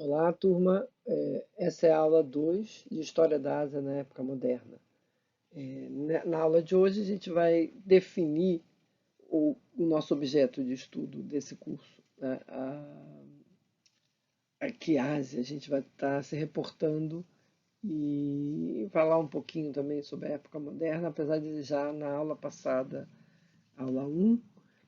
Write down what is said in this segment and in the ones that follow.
Olá, turma. Essa é a aula 2 de História da Ásia na época moderna. Na aula de hoje, a gente vai definir o nosso objeto de estudo desse curso, né? Que Ásia, a gente vai estar se reportando e falar um pouquinho também sobre a época moderna, apesar de já na aula passada, aula um,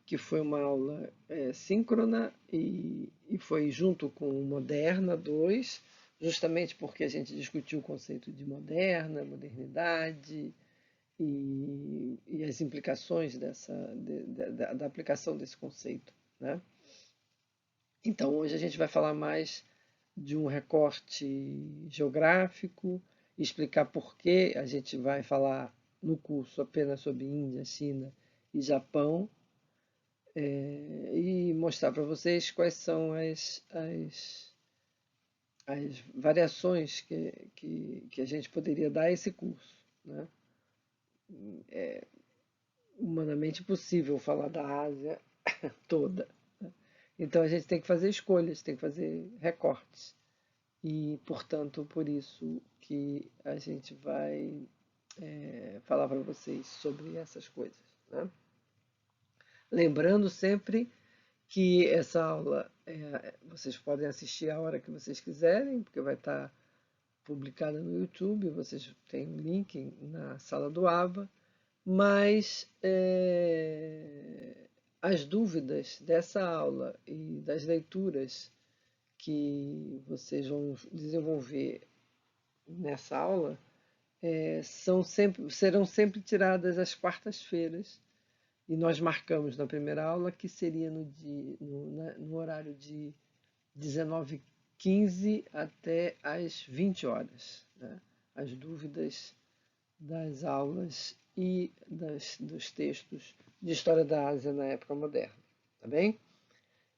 que foi uma aula síncrona e foi junto com o Moderna 2, justamente porque a gente discutiu o conceito de moderna, modernidade e as implicações da aplicação desse conceito, né? Então, hoje a gente vai falar mais de um recorte geográfico, explicar por que a gente vai falar no curso apenas sobre Índia, China e Japão, e mostrar para vocês quais são as variações que a gente poderia dar a esse curso, né? Humanamente possível falar da Ásia toda, né? Então a gente tem que fazer escolhas, tem que fazer recortes. E, portanto, por isso que a gente vai falar para vocês sobre essas coisas, né? Lembrando sempre que essa aula vocês podem assistir a hora que vocês quiserem, porque vai estar publicada no YouTube, vocês têm um link na sala do ABA, mas as dúvidas dessa aula e das leituras que vocês vão desenvolver nessa aula serão sempre tiradas às quartas-feiras, e nós marcamos na primeira aula que seria no horário de 19h15 até às 20 horas, né? As dúvidas das aulas e dos textos de História da Ásia na época moderna. Tá bem?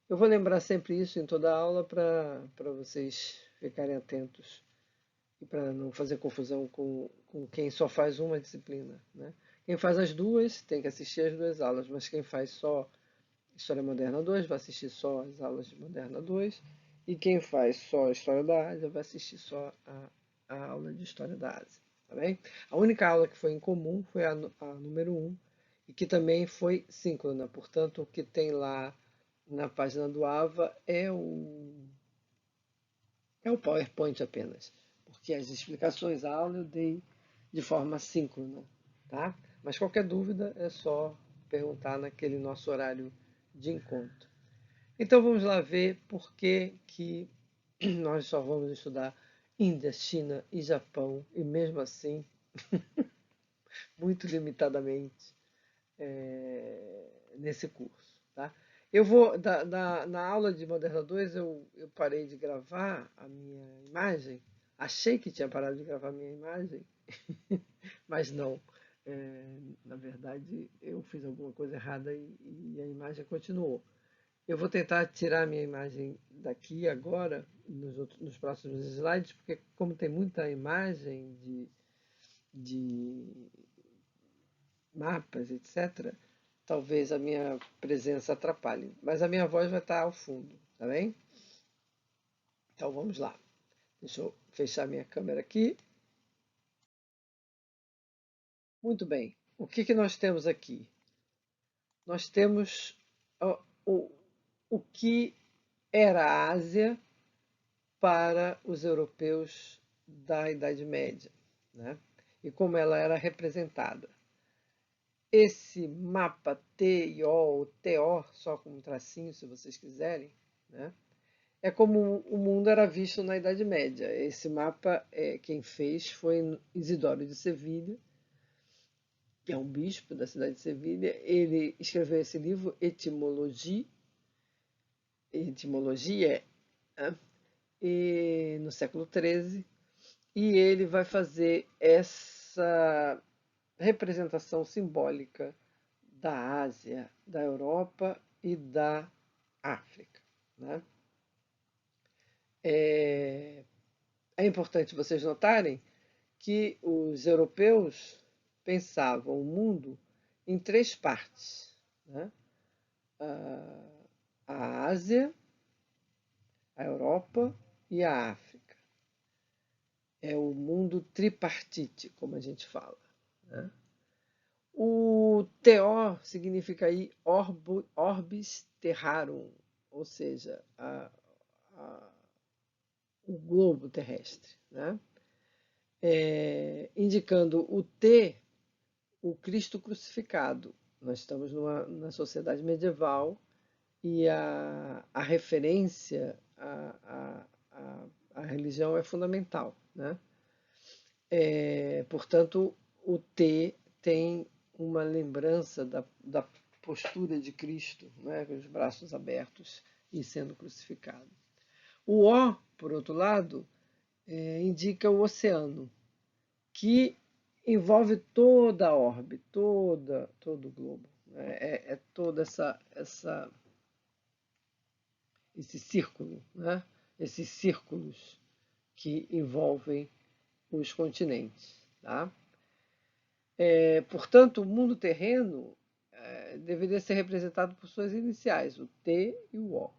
Eu vou lembrar sempre isso em toda a aula para vocês ficarem atentos e para não fazer confusão com quem só faz uma disciplina, né? Quem faz as duas tem que assistir as duas aulas, mas quem faz só História Moderna 2 vai assistir só as aulas de Moderna 2, e quem faz só História da Ásia vai assistir só a aula de História da Ásia. Tá bem? A única aula que foi em comum foi a número um, e que também foi síncrona. Portanto, o que tem lá na página do AVA é o PowerPoint apenas, porque as explicações à aula eu dei de forma síncrona, tá? Mas qualquer dúvida é só perguntar naquele nosso horário de encontro. Então vamos lá ver por que nós só vamos estudar Índia, China e Japão, e mesmo assim, muito limitadamente, nesse curso, tá? Eu vou, na aula de Moderna 2, eu parei de gravar a minha imagem, achei que tinha parado de gravar a minha imagem, mas não. Na verdade, eu fiz alguma coisa errada e a imagem continuou. Eu vou tentar tirar a minha imagem daqui agora, nos próximos slides, porque como tem muita imagem de mapas, etc., talvez a minha presença atrapalhe. Mas a minha voz vai estar ao fundo, tá bem? Então vamos lá. Deixa eu fechar minha câmera aqui. Muito bem. O que nós temos aqui? Nós temos ó, o que era a Ásia para os europeus da Idade Média, né? E como ela era representada. Esse mapa TIO ou TO, só com um tracinho, se vocês quiserem, né? É como o mundo era visto na Idade Média. Esse mapa, quem fez foi Isidoro de Sevilha, que é um bispo da cidade de Sevilha. Ele escreveu esse livro, Etimologia, né? E no século XIII, e ele vai fazer essa representação simbólica da Ásia, da Europa e da África, né? É, é importante vocês notarem que os europeus pensavam o mundo em três partes, né? A Ásia, a Europa e a África. É o mundo tripartite, como a gente fala, né? O Teó significa aí orbis terrarum, ou seja, a- o globo terrestre, né? Indicando o T, o Cristo crucificado. Nós estamos na sociedade medieval e a referência à religião é fundamental, né? Portanto, o T tem uma lembrança da postura de Cristo, né, com os braços abertos e sendo crucificado. O O, por outro lado, indica o oceano, que envolve toda a orbe, todo o globo. Né? É toda esse círculo, né? Esses círculos que envolvem os continentes. Tá? Portanto, o mundo terreno deveria ser representado por suas iniciais, o T e o O.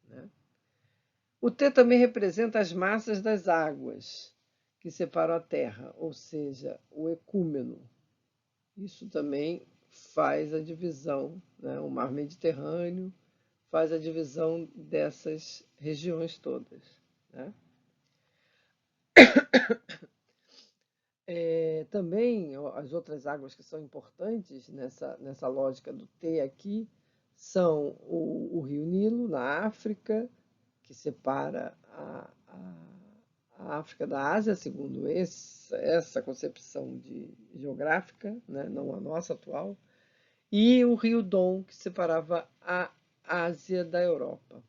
Né? O T também representa as massas das águas que separam a Terra, ou seja, o ecúmeno. Isso também faz a divisão, né? O mar Mediterrâneo faz a divisão dessas regiões todas. Né? Também as outras águas que são importantes nessa lógica do T aqui são o rio Nilo, na África, que separa a África da Ásia, segundo essa concepção geográfica, né, não a nossa atual, e o rio Dom, que separava a Ásia da Europa.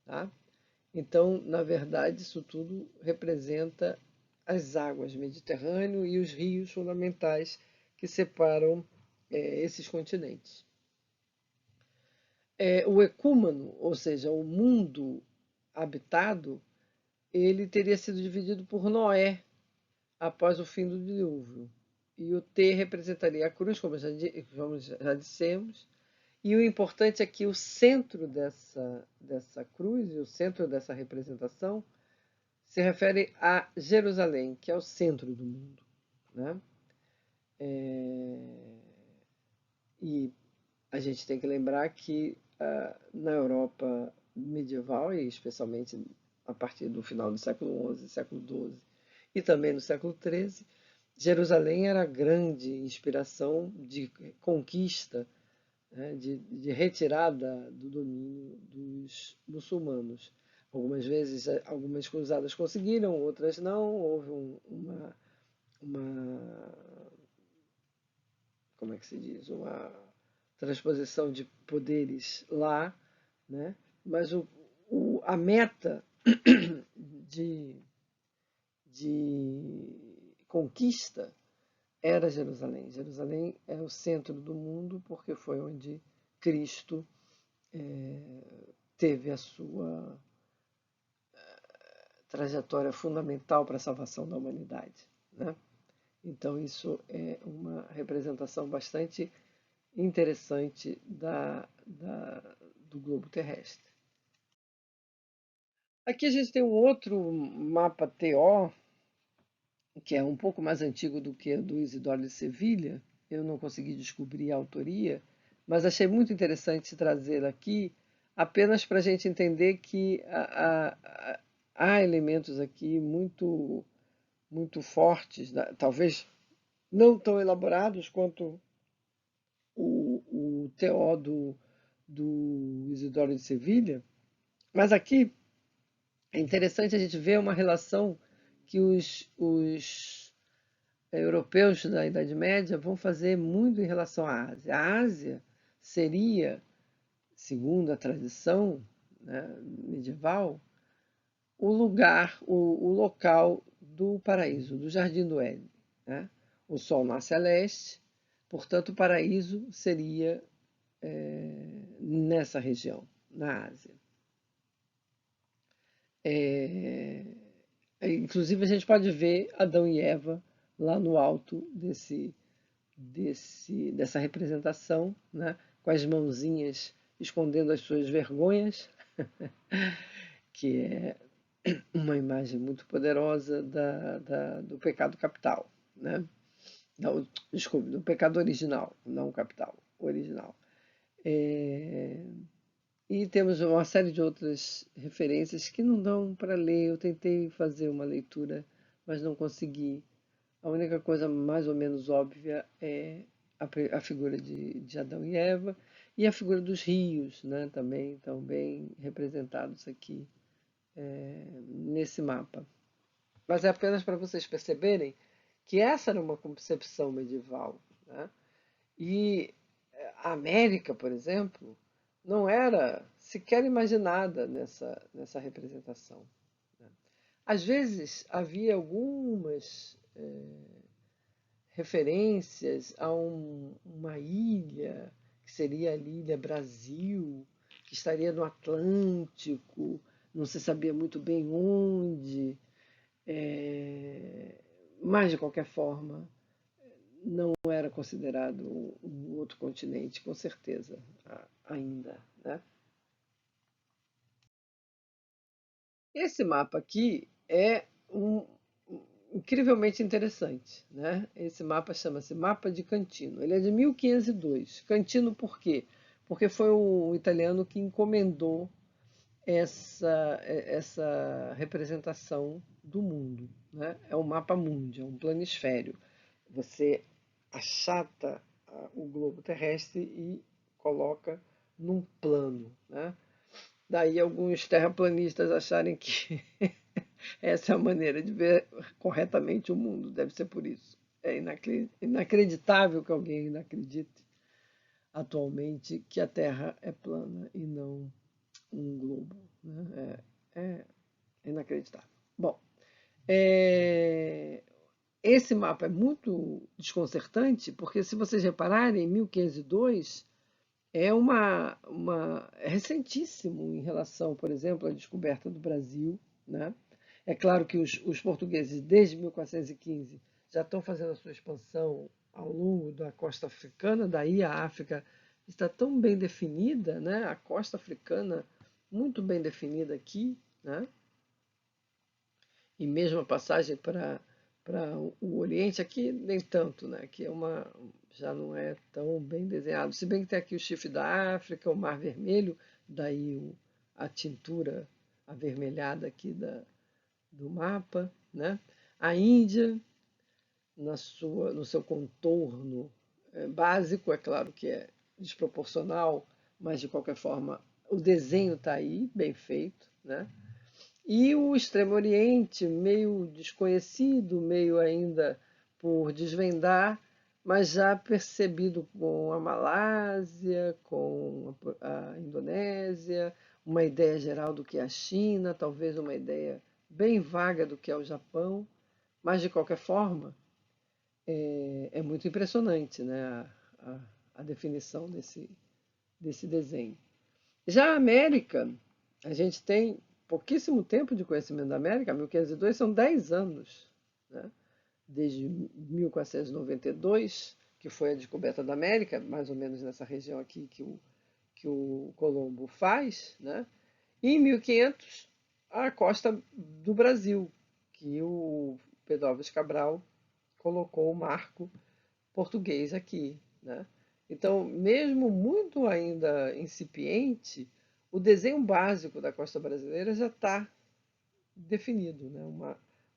Tá? Então, na verdade, isso tudo representa as águas Mediterrâneo e os rios fundamentais que separam esses continentes. O ecúmeno, ou seja, o mundo habitado, ele teria sido dividido por Noé após o fim do dilúvio. E o T representaria a cruz, como já dissemos. E o importante é que o centro dessa cruz, e o centro dessa representação, se refere a Jerusalém, que é o centro do mundo. Né? E a gente tem que lembrar que na Europa medieval, e especialmente a partir do final do século XI, século XII e também no século XIII, Jerusalém era a grande inspiração de conquista, né, de retirada do domínio dos muçulmanos. Algumas vezes, algumas cruzadas conseguiram, outras não. Houve uma como é que se diz? Uma transposição de poderes lá, né? Mas a meta de, de conquista era Jerusalém. Jerusalém é o centro do mundo porque foi onde Cristo teve a sua trajetória fundamental para a salvação da humanidade. Né? Então, isso é uma representação bastante interessante do globo terrestre. Aqui a gente tem um outro mapa TO, que é um pouco mais antigo do que o do Isidoro de Sevilha. Eu não consegui descobrir a autoria, mas achei muito interessante trazer aqui, apenas para a gente entender que há elementos aqui muito fortes, talvez não tão elaborados quanto o TO do Isidoro de Sevilha, mas aqui é interessante a gente ver uma relação que os europeus da Idade Média vão fazer muito em relação à Ásia. A Ásia seria, segundo a tradição, né, medieval, o lugar, o local do paraíso, do Jardim do Éden. Né? O Sol nasce a leste, portanto, o paraíso seria nessa região, na Ásia. Inclusive, a gente pode ver Adão e Eva lá no alto dessa representação, né? Com as mãozinhas escondendo as suas vergonhas, que é uma imagem muito poderosa do pecado capital, né? Não, desculpe, do pecado original, não capital, original. É, e temos uma série de outras referências que não dão para ler. Eu tentei fazer uma leitura, mas não consegui. A única coisa mais ou menos óbvia é a figura de Adão e Eva e a figura dos rios, né? Também estão bem representados aqui nesse mapa. Mas é apenas para vocês perceberem que essa era uma concepção medieval, né? E a América, por exemplo, não era sequer imaginada nessa representação, né? Às vezes havia algumas referências a uma ilha, que seria a Ilha Brasil, que estaria no Atlântico, não se sabia muito bem onde, mas de qualquer forma não era considerado um outro continente, com certeza, ainda, né? Esse mapa aqui é incrivelmente interessante, né? Esse mapa chama-se Mapa de Cantino. Ele é de 1502. Cantino por quê? Porque foi o italiano que encomendou essa representação do mundo, né? É um mapa mundi, é um planisfério. Você achata o globo terrestre e coloca num plano, né? Daí alguns terraplanistas acharem que essa é a maneira de ver corretamente o mundo, deve ser por isso. É inacreditável que alguém ainda acredite atualmente que a Terra é plana e não um globo, né? É inacreditável. Bom, é, esse mapa é muito desconcertante, porque se vocês repararem, em 1502 é recentíssimo em relação, por exemplo, à descoberta do Brasil, né? É claro que os portugueses, desde 1415, já estão fazendo a sua expansão ao longo da costa africana, daí a África está tão bem definida, né? A costa africana muito bem definida aqui, né? E mesmo a passagem para o Oriente aqui nem tanto, né? Que já não é tão bem desenhado. Se bem que tem aqui o chifre da África, o Mar Vermelho, daí a tintura avermelhada aqui do mapa, né? A Índia, no seu contorno básico, é claro que é desproporcional, mas de qualquer forma o desenho está aí, bem feito, né? E o Extremo Oriente, meio desconhecido, meio ainda por desvendar, mas já percebido com a Malásia, com a Indonésia, uma ideia geral do que é a China, talvez uma ideia bem vaga do que é o Japão, mas de qualquer forma é muito impressionante, né, a definição desse desenho. Já a América, a gente tem pouquíssimo tempo de conhecimento da América, 1502 são 10 anos, né? Desde 1492, que foi a descoberta da América, mais ou menos nessa região aqui que o Colombo faz, né? E em 1500, a costa do Brasil, que o Pedro Álvares Cabral colocou o marco português aqui, né? Então, mesmo muito ainda incipiente, o desenho básico da costa brasileira já está definido, né?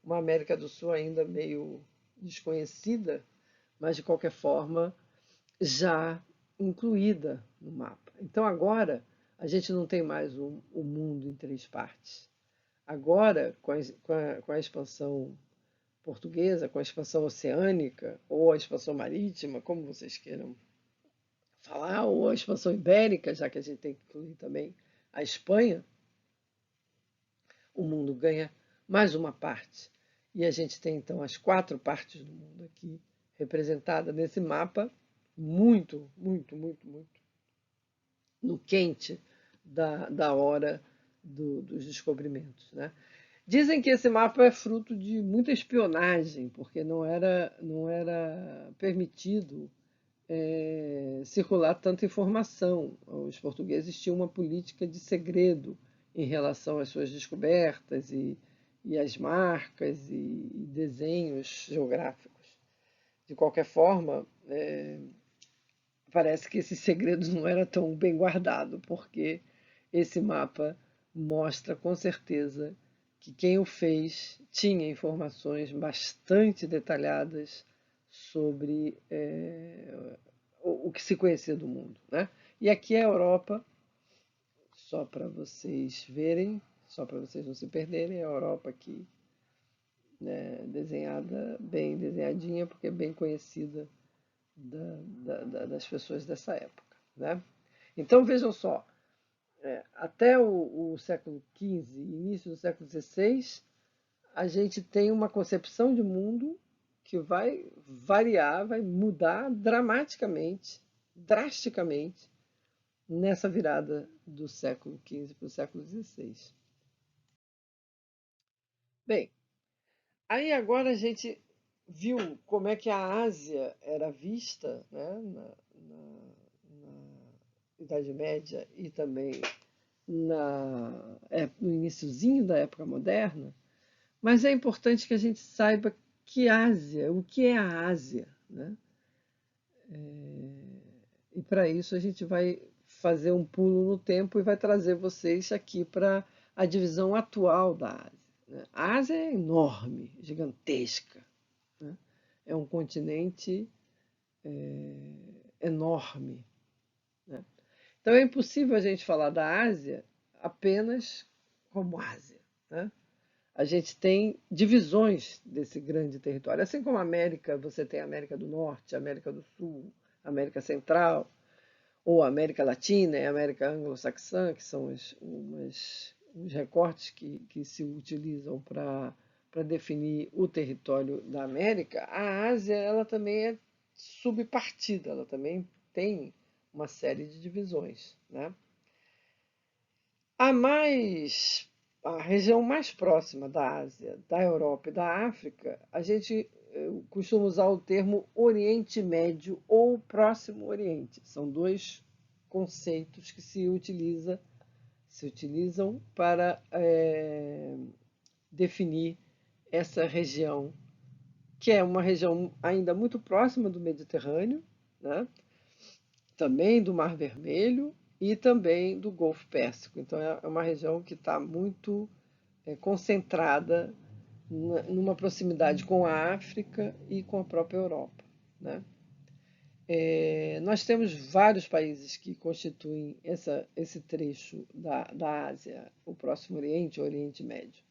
Uma América do Sul ainda meio desconhecida, mas de qualquer forma já incluída no mapa. Então agora a gente não tem mais o mundo em três partes. Agora, com a expansão portuguesa, com a expansão oceânica, ou a expansão marítima, como vocês queiram falar, ou a expansão ibérica, já que a gente tem que incluir também a Espanha, o mundo ganha mais uma parte. E a gente tem então as quatro partes do mundo aqui representadas nesse mapa, muito, muito, muito, muito no quente da hora dos descobrimentos, né? Dizem que esse mapa é fruto de muita espionagem, porque não era permitido circular tanta informação. Os portugueses tinham uma política de segredo em relação às suas descobertas e as marcas e desenhos geográficos. De qualquer forma, parece que esse segredo não era tão bem guardado, porque esse mapa mostra com certeza que quem o fez tinha informações bastante detalhadas sobre o que se conhecia do mundo, né? E aqui é a Europa, só para vocês verem, só para vocês não se perderem, é a Europa aqui, né, desenhada, bem desenhadinha, porque é bem conhecida das pessoas dessa época, né? Então vejam só, até o século XV, início do século XVI, a gente tem uma concepção de mundo que vai variar, vai mudar drasticamente, nessa virada do século XV para o século XVI. Bem, aí agora a gente viu como é que a Ásia era vista, né, na Idade Média e também no iniciozinho da época moderna, mas é importante que a gente saiba que Ásia, o que é a Ásia, né? E para isso a gente vai fazer um pulo no tempo e vai trazer vocês aqui para a divisão atual da Ásia, né? A Ásia é enorme, gigantesca, né? É um continente enorme, né? Então é impossível a gente falar da Ásia apenas como Ásia, né? A gente tem divisões desse grande território. Assim como a América, você tem a América do Norte, a América do Sul, a América Central, ou a América Latina e a América Anglo-Saxã, que são os recortes que se utilizam para definir o território da América. A Ásia ela também é subpartida, ela também tem uma série de divisões, né? A mais a região mais próxima da Ásia, da Europa e da África, a gente costuma usar o termo Oriente Médio ou Próximo Oriente. São dois conceitos que se utilizam para definir essa região, que é uma região ainda muito próxima do Mediterrâneo, né? Também do Mar Vermelho e também do Golfo Pérsico. Então é uma região que está muito concentrada numa proximidade com a África e com a própria Europa, né? Nós temos vários países que constituem esse trecho da Ásia, o Próximo Oriente, o Oriente Médio.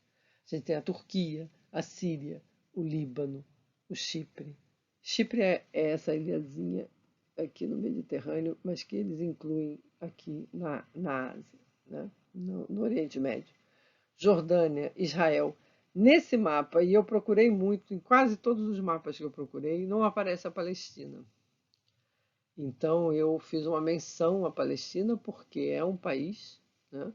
A gente tem a Turquia, a Síria, o Líbano, o Chipre. Chipre é essa ilhazinha aqui no Mediterrâneo, mas que eles incluem aqui na Ásia, né? No Oriente Médio. Jordânia, Israel. Nesse mapa, e eu procurei muito, em quase todos os mapas que eu procurei, não aparece a Palestina. Então eu fiz uma menção à Palestina porque é um país, né,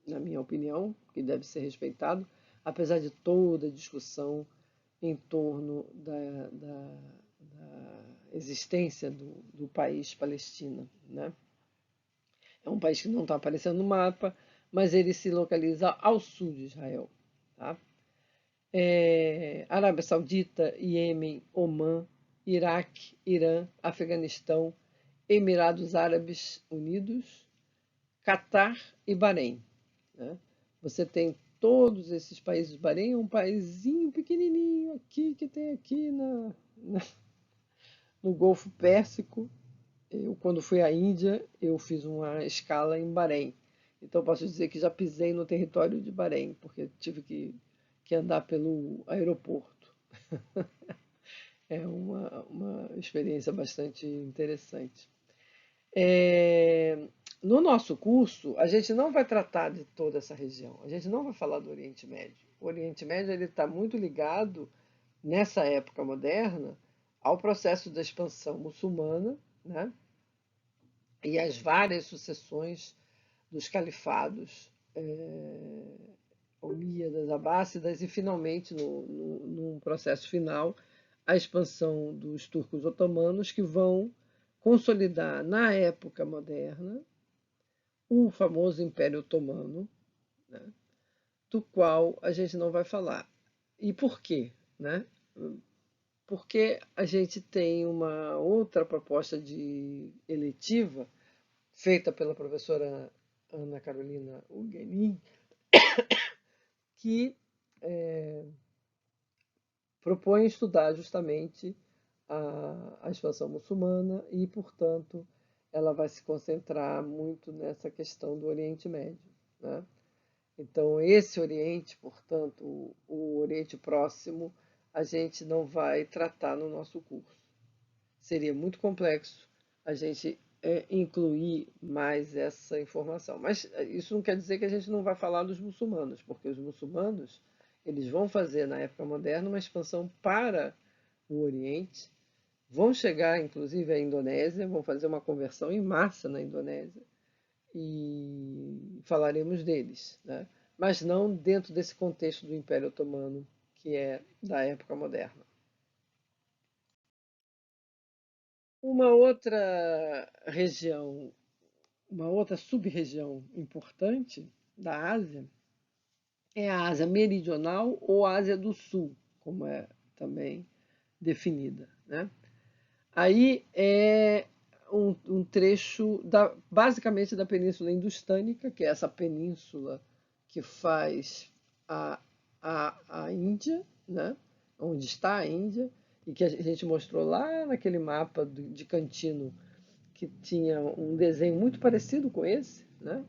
na minha opinião, que deve ser respeitado, apesar de toda a discussão em torno da existência do país Palestina, né? É um país que não está aparecendo no mapa, mas ele se localiza ao sul de Israel, tá? Arábia Saudita, Iêmen, Omã, Iraque, Irã, Afeganistão, Emirados Árabes Unidos, Catar e Bahrein, né? Você tem todos esses países. Bahrein é um paísinho pequenininho aqui que tem aqui no Golfo Pérsico. Eu, quando fui à Índia, eu fiz uma escala em Bahrein. Então, posso dizer que já pisei no território de Bahrein, porque tive que andar pelo aeroporto. É uma experiência bastante interessante. No nosso curso, a gente não vai tratar de toda essa região, a gente não vai falar do Oriente Médio. O Oriente Médio está muito ligado, nessa época moderna, ao processo da expansão muçulmana, né? E às várias sucessões dos califados omíadas, abássidas e, finalmente, num processo final, a expansão dos turcos otomanos, que vão consolidar, na época moderna, o famoso Império Otomano, né? do qual a gente não vai falar. E por quê? Né? Porque a gente tem uma outra proposta de eletiva feita pela professora Ana Carolina Huguenin, que propõe estudar justamente a expansão muçulmana e, portanto, ela vai se concentrar muito nessa questão do Oriente Médio. Né? Então, esse Oriente, portanto, o Oriente Próximo, a gente não vai tratar no nosso curso. Seria muito complexo a gente incluir mais essa informação. Mas isso não quer dizer que a gente não vai falar dos muçulmanos, porque os muçulmanos eles vão fazer na época moderna uma expansão para o Oriente, vão chegar inclusive à Indonésia, vão fazer uma conversão em massa na Indonésia e falaremos deles, né? Mas não dentro desse contexto do Império Otomano, que é da época moderna. Uma outra região, uma outra sub-região importante da Ásia é a Ásia Meridional ou Ásia do Sul, como é também definida, né? Aí é um trecho basicamente da Península Indostânica, que é essa península que faz a, a Índia, né? Onde está a Índia, e que a gente mostrou lá naquele mapa de Cantino, que tinha um desenho muito parecido com esse, né?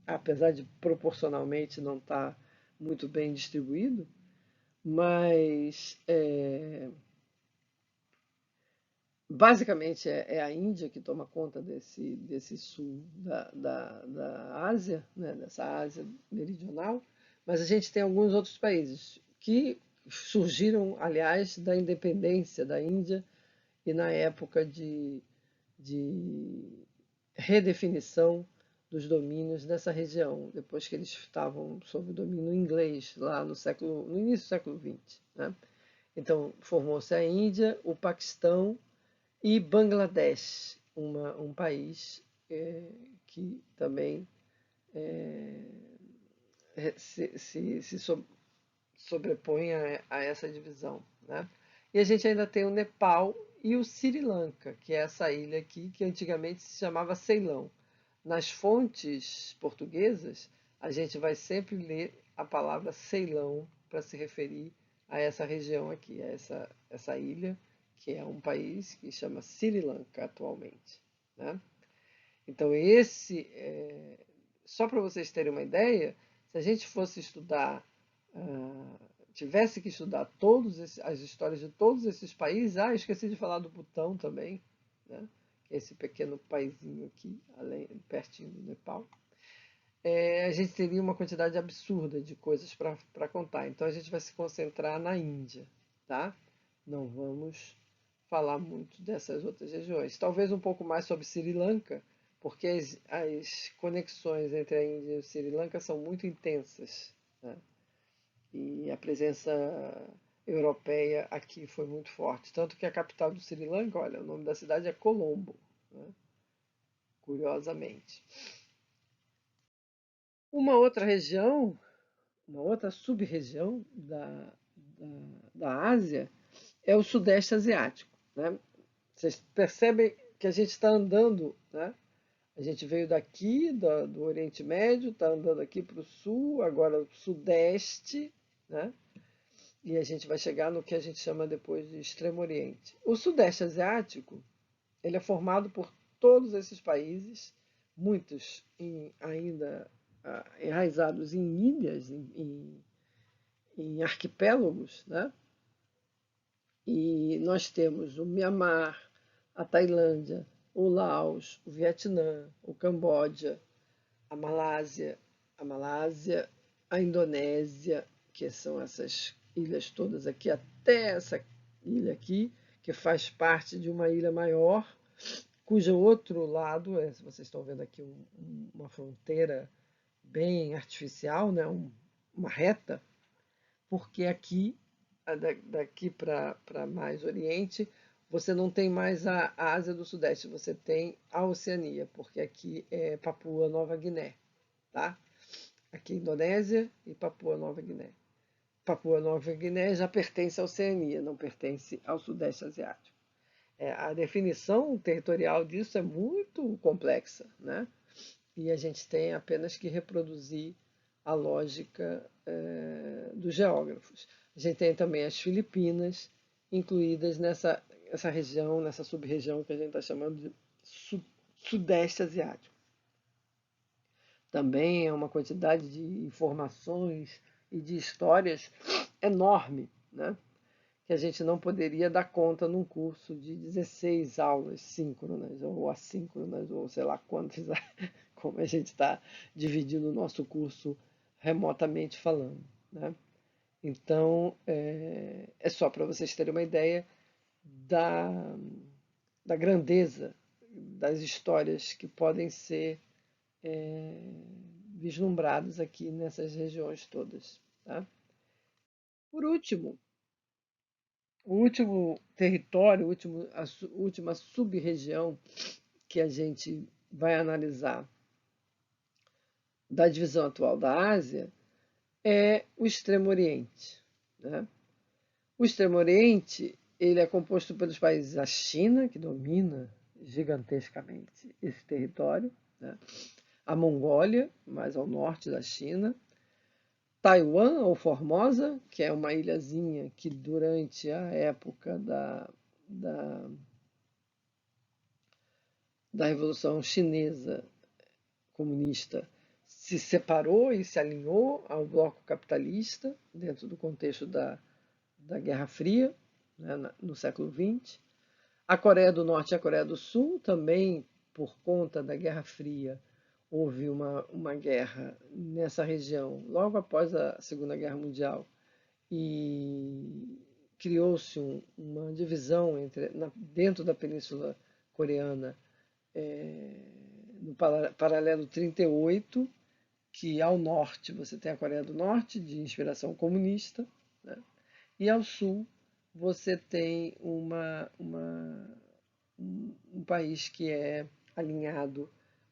Apesar de proporcionalmente não estar muito bem distribuído, mas basicamente é a Índia que toma conta desse sul da Ásia, né, dessa Ásia meridional, mas a gente tem alguns outros países que surgiram, aliás, da independência da Índia e na época de redefinição dos domínios dessa região, depois que eles estavam sob o domínio inglês, lá no início do século XX. Né? Então, formou-se a Índia, o Paquistão e Bangladesh, um país que também se sobrepõe a essa divisão. Né? E a gente ainda tem o Nepal e o Sri Lanka, que é essa ilha aqui, que antigamente se chamava Ceilão. Nas fontes portuguesas, a gente vai sempre ler a palavra Ceilão para se referir a essa região aqui, a essa ilha, que é um país que chama Sri Lanka atualmente. Né? Então, só para vocês terem uma ideia, se a gente fosse estudar, tivesse que estudar as histórias de todos esses países, esqueci de falar do Butão também, né? Que é esse pequeno paizinho aqui, pertinho do Nepal. A gente teria uma quantidade absurda de coisas para contar. Então a gente vai se concentrar na Índia, tá? Não vamos falar muito dessas outras regiões. Talvez um pouco mais sobre Sri Lanka, porque as conexões entre a Índia e o Sri Lanka são muito intensas, né? E a presença europeia aqui foi muito forte. Tanto que a capital do Sri Lanka, olha, o nome da cidade é Colombo, né? Curiosamente. Uma outra região, uma outra sub-região da Ásia é o Sudeste Asiático. Né? Vocês percebem que a gente está andando, né? A gente veio daqui, do Oriente Médio, está andando aqui para o sul, agora o Sudeste, né? E a gente vai chegar no que a gente chama depois de Extremo Oriente. O Sudeste Asiático, ele é formado por todos esses países, muitos ainda enraizados em ilhas, em arquipélagos, né? E nós temos o Mianmar, a Tailândia, o Laos, o Vietnã, o Camboja, a Malásia, a Indonésia, que são essas ilhas todas aqui, até essa ilha aqui, que faz parte de uma ilha maior, cujo outro lado, vocês estão vendo aqui uma fronteira bem artificial, né? Uma reta, porque aqui, daqui para mais Oriente, você não tem mais a Ásia do Sudeste, você tem a Oceania, porque aqui é Papua Nova Guiné, tá? aqui Indonésia e Papua Nova Guiné. Papua Nova Guiné já pertence à Oceania, não pertence ao Sudeste Asiático. A definição territorial disso é muito complexa, né? E a gente tem apenas que reproduzir a lógica dos geógrafos. A gente tem também as Filipinas incluídas nessa região, nessa sub-região que a gente está chamando de Sudeste Asiático. Também é uma quantidade de informações e de histórias enorme, né? Que a gente não poderia dar conta num curso de 16 aulas síncronas ou assíncronas, ou sei lá quantas, como a gente está dividindo o nosso curso remotamente falando, né? Então, é só para vocês terem uma ideia da, da grandeza das histórias que podem ser vislumbradas aqui nessas regiões todas, tá? Por último, o último território, a última sub-região que a gente vai analisar da divisão atual da Ásia é o Extremo Oriente, né? O Extremo Oriente ele é composto pelos países da China, que domina gigantescamente esse território, né? A Mongólia, mais ao norte da China, Taiwan ou Formosa, que é uma ilhazinha que durante a época da, da Revolução Chinesa comunista se separou e se alinhou ao bloco capitalista dentro do contexto da Guerra Fria, né, no século XX. A Coreia do Norte e a Coreia do Sul também, por conta da Guerra Fria, houve uma guerra nessa região logo após a Segunda Guerra Mundial e criou-se uma divisão dentro da Península Coreana, no paralelo 38, que ao norte você tem a Coreia do Norte, de inspiração comunista, né? E ao sul você tem um país que é alinhado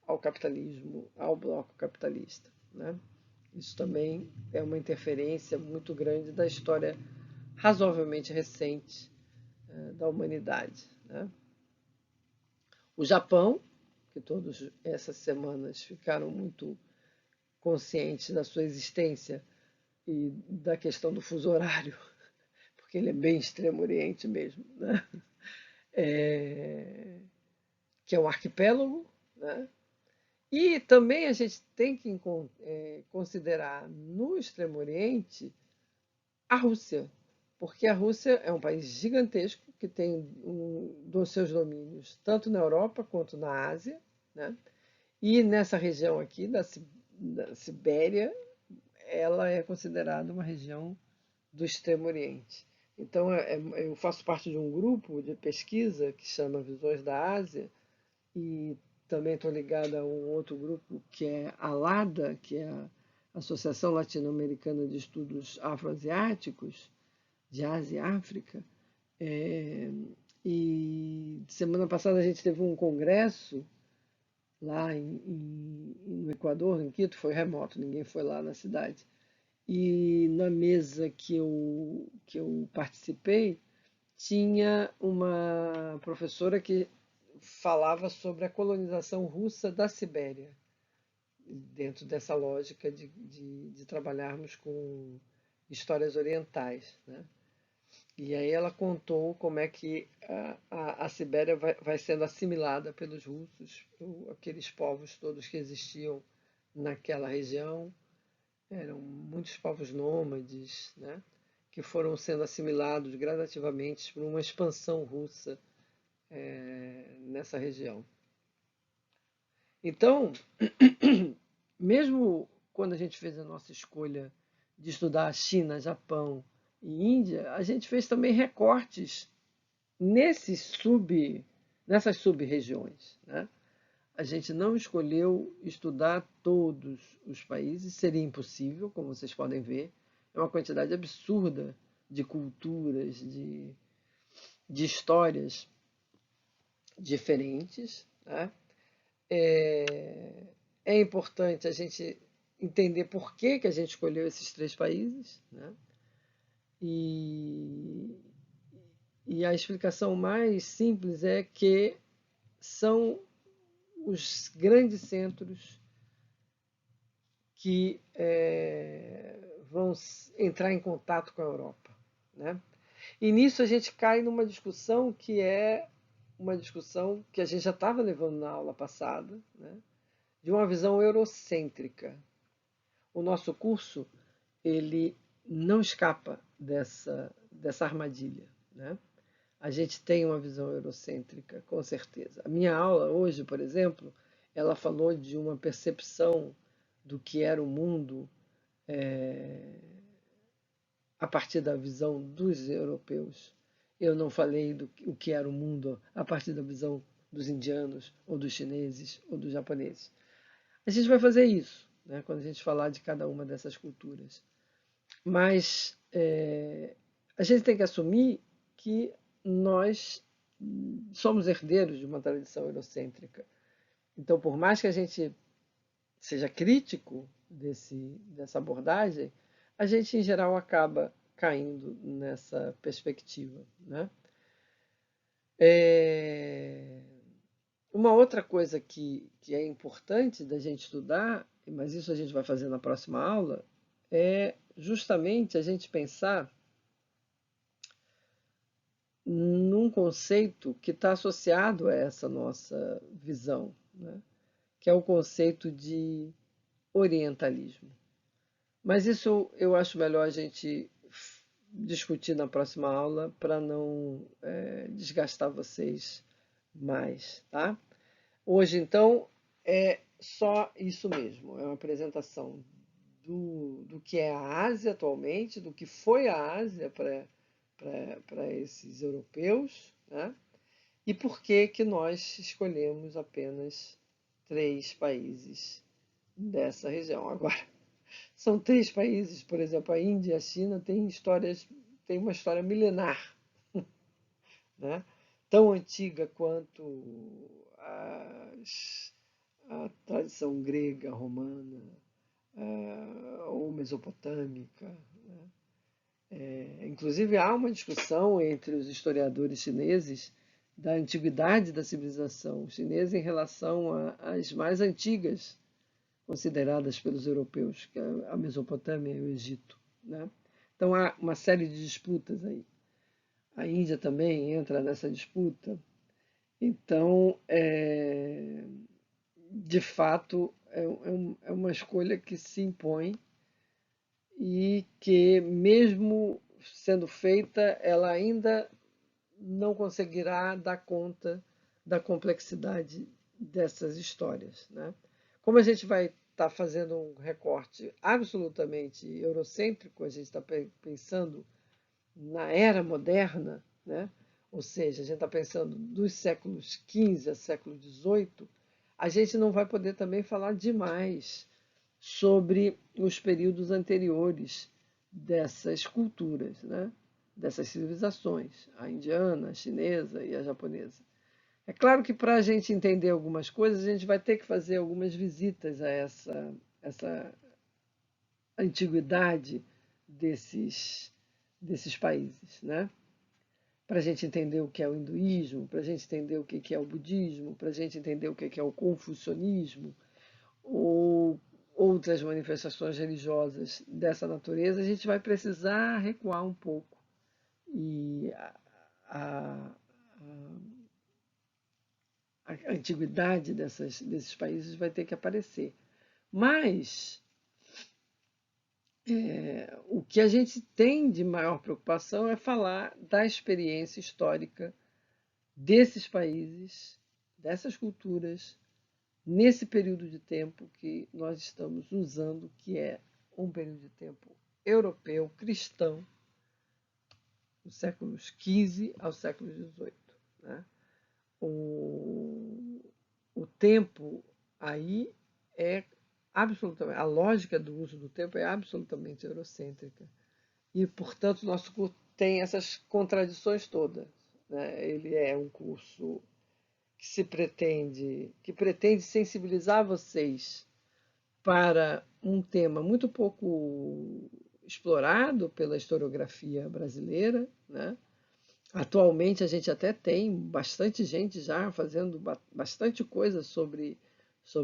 ao capitalismo, ao bloco capitalista, né? Isso também é uma interferência muito grande da história razoavelmente recente da humanidade, né? O Japão, que todas essas semanas ficaram muito conscientes da sua existência e da questão do fuso horário, porque ele é bem extremo oriente mesmo, né? Que é um arquipélago, né? E também a gente tem que considerar no Extremo Oriente a Rússia, porque a Rússia é um país gigantesco que tem dos seus domínios tanto na Europa quanto na Ásia, né? E nessa região aqui da Sibéria, ela é considerada uma região do Extremo Oriente. Então, eu faço parte de um grupo de pesquisa que chama Visões da Ásia, e também estou ligada a um outro grupo que é a LADA, que é a Associação Latino-Americana de Estudos Afroasiáticos, de Ásia e África. E semana passada a gente teve um congresso lá no Equador, em Quito, foi remoto, ninguém foi lá na cidade. E na mesa que eu participei, tinha uma professora que falava sobre a colonização russa da Sibéria, dentro dessa lógica de trabalharmos com histórias orientais, né? E aí ela contou como é que a Sibéria vai sendo assimilada pelos russos, aqueles povos todos que existiam naquela região, eram muitos povos nômades, né, que foram sendo assimilados gradativamente por uma expansão russa nessa região. Então, mesmo quando a gente fez a nossa escolha de estudar China, Japão e Índia, a gente fez também recortes nessas sub-regiões, né? A gente não escolheu estudar todos os países, seria impossível, como vocês podem ver. É uma quantidade absurda de culturas, de histórias diferentes, né? É importante a gente entender por que a gente escolheu esses 3 países, né? E, e a explicação mais simples é que são os grandes centros que vão entrar em contato com a Europa, né? E nisso a gente cai numa discussão que é uma discussão que a gente já estava levando na aula passada, né? De uma visão eurocêntrica. O nosso curso ele não escapa dessa armadilha, né? A gente tem uma visão eurocêntrica, com certeza. A minha aula hoje, por exemplo, ela falou de uma percepção do que era o mundo a partir da visão dos europeus. Eu não falei do o que era o mundo a partir da visão dos indianos, ou dos chineses, ou dos japoneses. A gente vai fazer isso, né, quando a gente falar de cada uma dessas culturas. Mas a gente tem que assumir que nós somos herdeiros de uma tradição eurocêntrica. Então, por mais que a gente seja crítico dessa abordagem, a gente, em geral, acaba caindo nessa perspectiva, né? É, Uma outra coisa que é importante da gente estudar, mas isso a gente vai fazer na próxima aula, é justamente a gente pensar num conceito que está associado a essa nossa visão, né? Que é o conceito de orientalismo. Mas isso eu acho melhor a gente discutir na próxima aula para não desgastar vocês mais, tá? Hoje, então, é só isso mesmo. É uma apresentação do que é a Ásia atualmente, do que foi a Ásia para esses europeus, né? E por que que nós escolhemos apenas 3 países dessa região. Agora, são 3 países, por exemplo, a Índia e a China têm uma história milenar, né? Tão antiga quanto a tradição grega, romana, ou mesopotâmica, né? Inclusive, há uma discussão entre os historiadores chineses da antiguidade da civilização chinesa em relação às mais antigas consideradas pelos europeus, que é a Mesopotâmia e o Egito, né? Então há uma série de disputas aí. A Índia também entra nessa disputa. Então, de fato, é uma escolha que se impõe e que, mesmo sendo feita, ela ainda não conseguirá dar conta da complexidade dessas histórias, né? Como a gente vai estar fazendo um recorte absolutamente eurocêntrico, a gente está pensando na era moderna, né? Ou seja, a gente está pensando dos séculos XV a século XVIII, a gente não vai poder também falar demais sobre os períodos anteriores dessas culturas, né? Dessas civilizações, a indiana, a chinesa e a japonesa. É claro que para a gente entender algumas coisas, a gente vai ter que fazer algumas visitas a essa antiguidade desses países, né? Para a gente entender o que é o hinduísmo, para a gente entender o que é o budismo, para a gente entender o que é o confucionismo, ou outras manifestações religiosas dessa natureza, a gente vai precisar recuar um pouco. E a, a antiguidade desses países vai ter que aparecer. Mas o que a gente tem de maior preocupação é falar da experiência histórica desses países, dessas culturas, nesse período de tempo que nós estamos usando, que é um período de tempo europeu, cristão, dos séculos XV ao século XVIII, né? O, o tempo aí é absolutamente, a lógica do uso do tempo é absolutamente eurocêntrica. E, portanto, o nosso curso tem essas contradições todas, né? Ele é um curso que pretende sensibilizar vocês para um tema muito pouco explorado pela historiografia brasileira, né? Atualmente a gente até tem bastante gente já fazendo bastante coisa sobre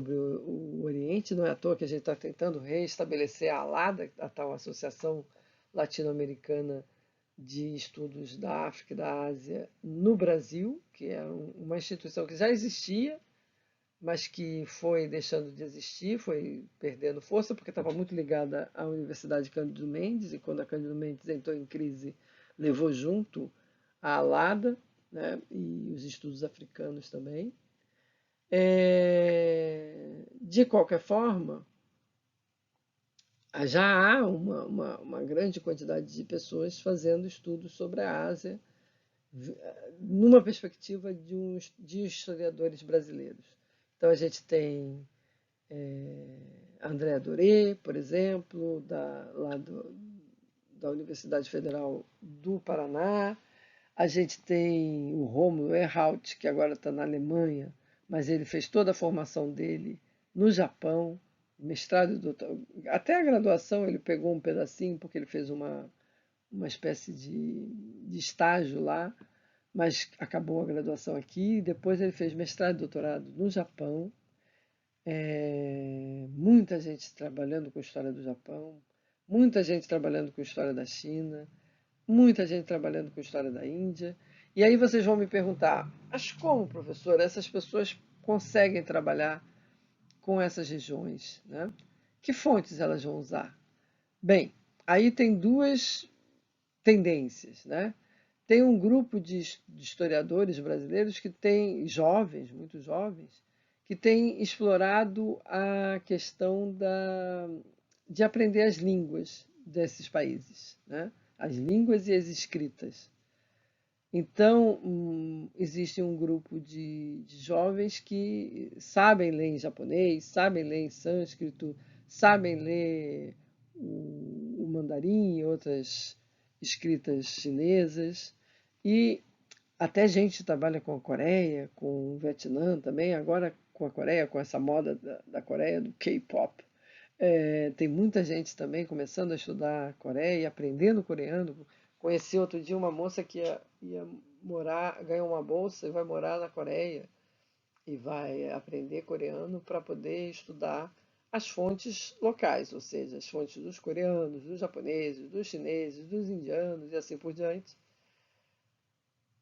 o Oriente, não é à toa que a gente está tentando reestabelecer a ALADA, a tal Associação Latino-Americana de Estudos da África e da Ásia no Brasil, que é uma instituição que já existia, mas que foi deixando de existir, foi perdendo força, porque estava muito ligada à Universidade Cândido Mendes, e quando a Cândido Mendes entrou em crise, levou junto a ALADA, né, e os estudos africanos também. De qualquer forma, já há uma grande quantidade de pessoas fazendo estudos sobre a Ásia numa perspectiva de historiadores brasileiros. Então a gente tem André Doré, por exemplo, lá da Universidade Federal do Paraná. A gente tem o Rômulo Erhard, que agora está na Alemanha, mas ele fez toda a formação dele no Japão, mestrado e doutorado. Até a graduação ele pegou um pedacinho, porque ele fez uma espécie de estágio lá, mas acabou a graduação aqui. Depois ele fez mestrado e doutorado no Japão. Muita gente trabalhando com história do Japão, muita gente trabalhando com história da China, muita gente trabalhando com história da Índia. E aí vocês vão me perguntar, mas como, professor, essas pessoas conseguem trabalhar com essas regiões, né? Que fontes elas vão usar? Bem, aí tem duas tendências, né? Tem um grupo de historiadores brasileiros que tem, jovens, muito jovens, que tem explorado a questão de aprender as línguas desses países, né? As línguas e as escritas. Então, existe um grupo de jovens que sabem ler em japonês, sabem ler em sânscrito, sabem ler o mandarim e outras escritas chinesas, e até gente trabalha com a Coreia, com o Vietnã também, agora com a Coreia, com essa moda da Coreia, do K-pop. Tem muita gente também começando a estudar Coreia e aprendendo coreano. Conheci outro dia uma moça que ia morar, ganhou uma bolsa e vai morar na Coreia e vai aprender coreano para poder estudar as fontes locais, ou seja, as fontes dos coreanos, dos japoneses, dos chineses, dos indianos e assim por diante.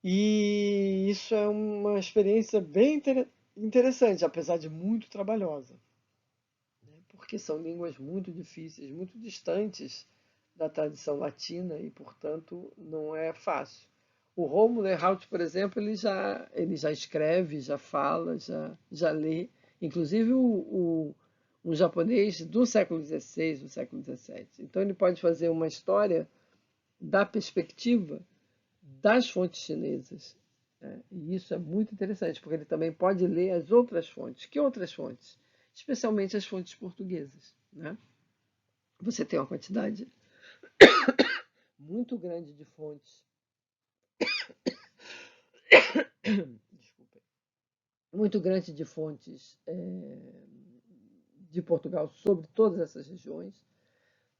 E isso é uma experiência bem interessante, apesar de muito trabalhosa, né? Porque são línguas muito difíceis, muito distantes da tradição latina e, portanto, não é fácil. O Rômulo Erhard, por exemplo, ele já escreve, já fala, já lê, inclusive um japonês do século XVI, do século XVII. Então, ele pode fazer uma história da perspectiva das fontes chinesas, né? E isso é muito interessante, porque ele também pode ler as outras fontes. Que outras fontes? Especialmente as fontes portuguesas, né? Você tem uma quantidade muito grande de fontes, desculpa, muito grande de fontes de Portugal sobre todas essas regiões,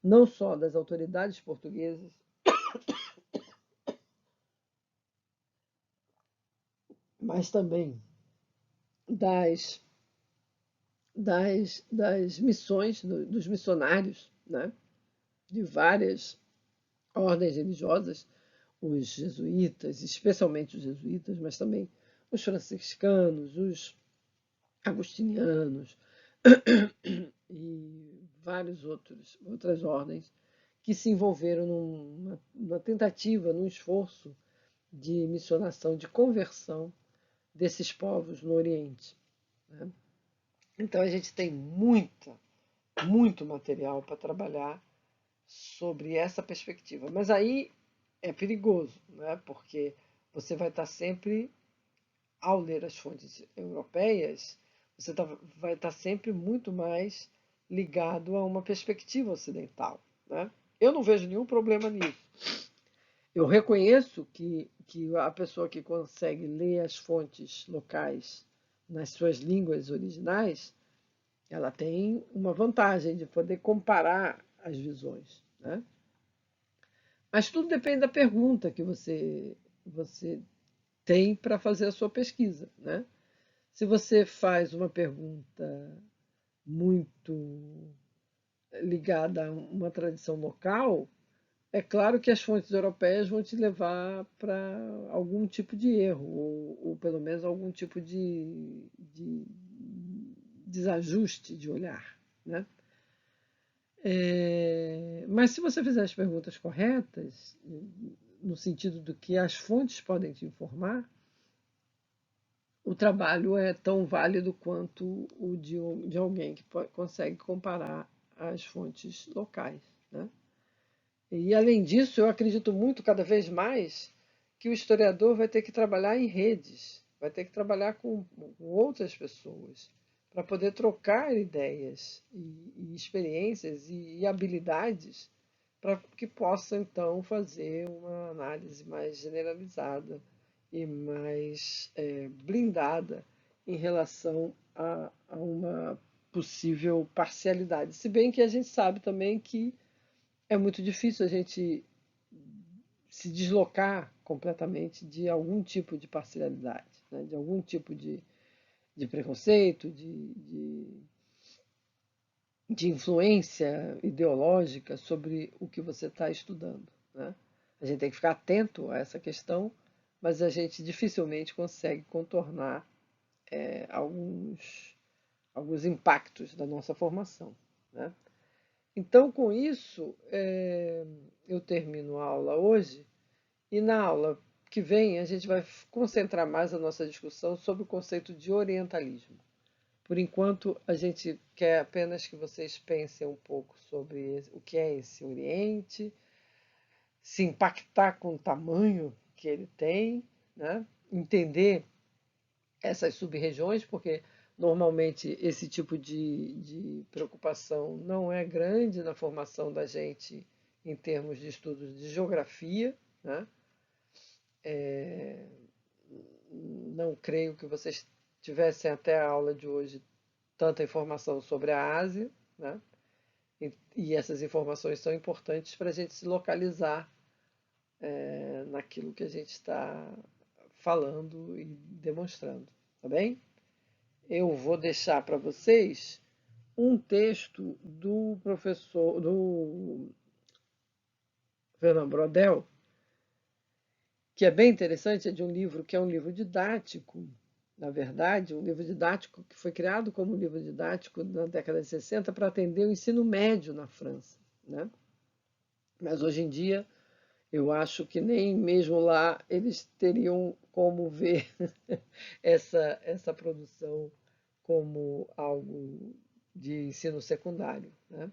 não só das autoridades portuguesas, mas também das, das missões, dos missionários, né? De várias ordens religiosas, os jesuítas, especialmente os jesuítas, mas também os franciscanos, os agostinianos e várias outras ordens que se envolveram numa tentativa, num esforço de missionação, de conversão desses povos no Oriente, né? Então a gente tem muito material para trabalhar sobre essa perspectiva. Mas aí é perigoso, né? Porque você vai estar sempre, ao ler as fontes europeias, vai estar sempre muito mais ligado a uma perspectiva ocidental, né? Eu não vejo nenhum problema nisso. Eu reconheço que a pessoa que consegue ler as fontes locais nas suas línguas originais, Ela tem uma vantagem de poder comparar as visões, né? Mas tudo depende da pergunta que você tem para fazer a sua pesquisa, né? Se você faz uma pergunta muito ligada a uma tradição local, é claro que as fontes europeias vão te levar para algum tipo de erro, ou pelo menos algum tipo de desajuste de olhar, né? Mas se você fizer as perguntas corretas, no sentido do que as fontes podem te informar, o trabalho é tão válido quanto o de alguém que consegue comparar as fontes locais, né? E, além disso, eu acredito muito, cada vez mais, que o historiador vai ter que trabalhar em redes, vai ter que trabalhar com outras pessoas, para poder trocar ideias e experiências e habilidades, para que possa, então, fazer uma análise mais generalizada e mais blindada em relação a uma possível parcialidade. Se bem que a gente sabe também que é muito difícil a gente se deslocar completamente de algum tipo de parcialidade, né? De algum tipo de preconceito, de influência ideológica sobre o que você está estudando, né? A gente tem que ficar atento a essa questão, mas a gente dificilmente consegue contornar alguns impactos da nossa formação, né? Então, com isso, eu termino a aula hoje e na aula que vem a gente vai concentrar mais a nossa discussão sobre o conceito de orientalismo. Por enquanto, a gente quer apenas que vocês pensem um pouco sobre o que é esse Oriente, se impactar com o tamanho que ele tem, né? Entender essas sub-regiões, porque normalmente esse tipo de preocupação não é grande na formação da gente em termos de estudos de geografia, né? Não creio que vocês tivessem até a aula de hoje tanta informação sobre a Ásia, né? E essas informações são importantes para a gente se localizar naquilo que a gente está falando e demonstrando, tá bem? Eu vou deixar para vocês um texto do professor, do Fernando Brodel, que é bem interessante, é de um livro que é um livro didático, na verdade, um livro didático que foi criado como livro didático na década de 60 para atender o ensino médio na França, né? Mas hoje em dia eu acho que nem mesmo lá eles teriam como ver essa produção como algo de ensino secundário, né?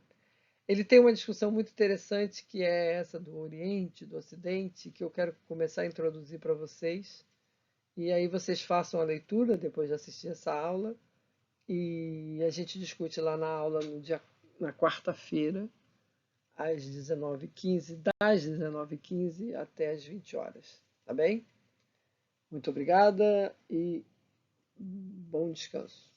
Ele tem uma discussão muito interessante que é essa do Oriente, do Ocidente, que eu quero começar a introduzir para vocês. E aí vocês façam a leitura depois de assistir essa aula e a gente discute lá na aula na quarta-feira, às 19h15, das 19h15 até às 20 horas. Tá bem? Muito obrigada e bom descanso.